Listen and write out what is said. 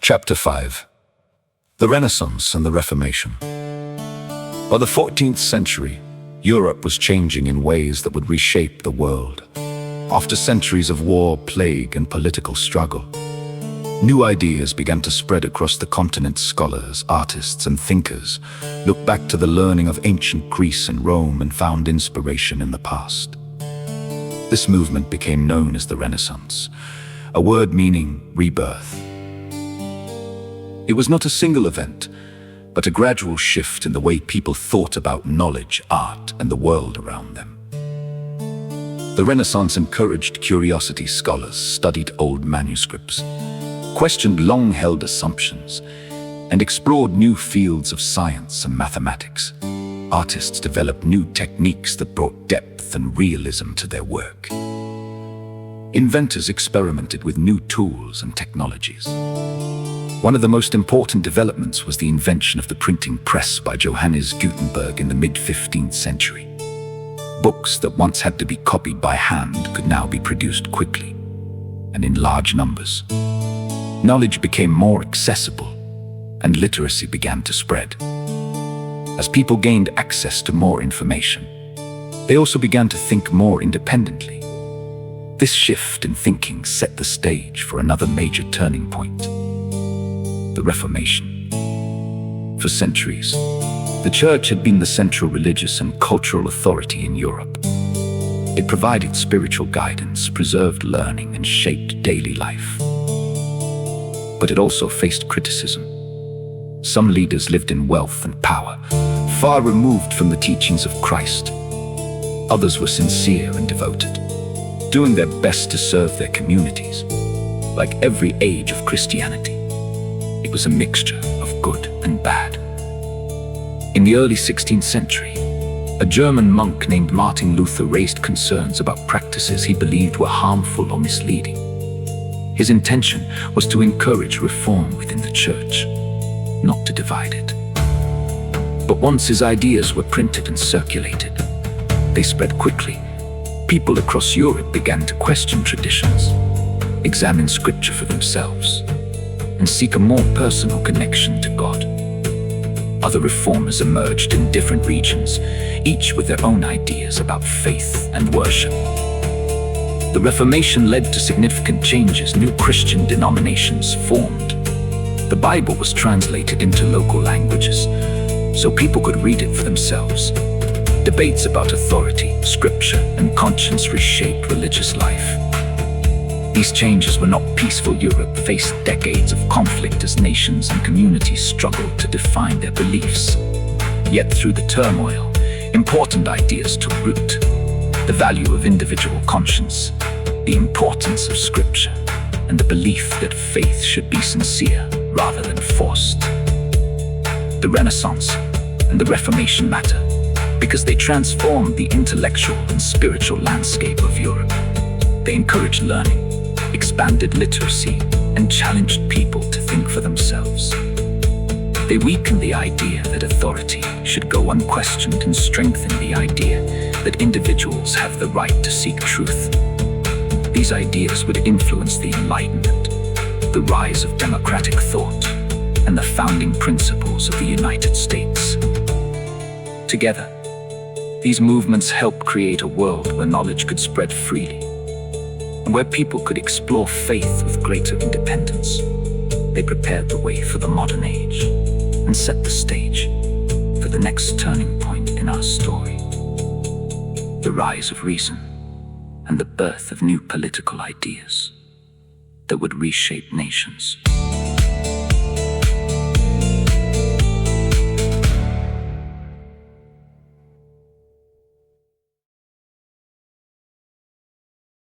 Chapter 5. The Renaissance and the Reformation. By the 14th century, Europe was changing in ways that would reshape the world. After centuries of war, plague, and political struggle, new ideas began to spread across the continent. Scholars, artists, and thinkers looked back to the learning of ancient Greece and Rome and found inspiration in the past. This movement became known as the Renaissance, a word meaning rebirth. It was not a single event, but a gradual shift in the way people thought about knowledge, art, and the world around them. The Renaissance encouraged curiosity. Scholars studied old manuscripts, questioned long-held assumptions, and explored new fields of science and mathematics. Artists developed new techniques that brought depth and realism to their work. Inventors experimented with new tools and technologies. One of the most important developments was the invention of the printing press by Johannes Gutenberg in the mid-15th century. Books that once had to be copied by hand could now be produced quickly and in large numbers. Knowledge became more accessible, and literacy began to spread. As people gained access to more information, they also began to think more independently. This shift in thinking set the stage for another major turning point: the Reformation. For centuries, the Church had been the central religious and cultural authority in Europe. It provided spiritual guidance, preserved learning, and shaped daily life. But it also faced criticism. Some leaders lived in wealth and power, far removed from the teachings of Christ. Others were sincere and devoted, doing their best to serve their communities. Like every age of Christianity, it was a mixture of good and bad. In the early 16th century, a German monk named Martin Luther raised concerns about practices he believed were harmful or misleading. His intention was to encourage reform within the Church, not to divide it. But once his ideas were printed and circulated, they spread quickly. People across Europe began to question traditions, examine scripture for themselves, and seek a more personal connection to God. Other reformers emerged in different regions, each with their own ideas about faith and worship. The Reformation led to significant changes. New Christian denominations formed. The Bible was translated into local languages, so people could read it for themselves. Debates about authority, scripture, and conscience reshaped religious life. These changes were not peaceful. Europe faced decades of conflict as nations and communities struggled to define their beliefs. Yet through the turmoil, important ideas took root. The value of individual conscience, the importance of scripture, and the belief that faith should be sincere rather than forced. The Renaissance and the Reformation matter because they transformed the intellectual and spiritual landscape of Europe. They encouraged learning, expanded literacy, and challenged people to think for themselves. They weakened the idea that authority should go unquestioned and strengthened the idea that individuals have the right to seek truth. These ideas would influence the Enlightenment, the rise of democratic thought, and the founding principles of the United States. Together, these movements helped create a world where knowledge could spread freely, and where people could explore faith with greater independence. They prepared the way for the modern age and set the stage for the next turning point in our story: the rise of reason and the birth of new political ideas that would reshape nations.